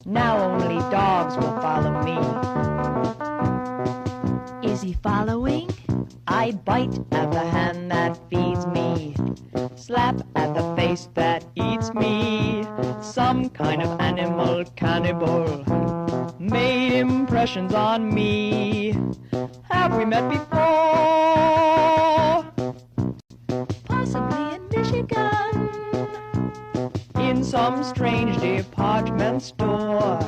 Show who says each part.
Speaker 1: Now only dogs will follow me.
Speaker 2: Is he following?
Speaker 1: I bite at the hand that feeds me, slap at the face that eats me. Some kind of animal cannibal made impressions on me. Have we met before?
Speaker 2: Possibly in Michigan.
Speaker 1: In some strange department store.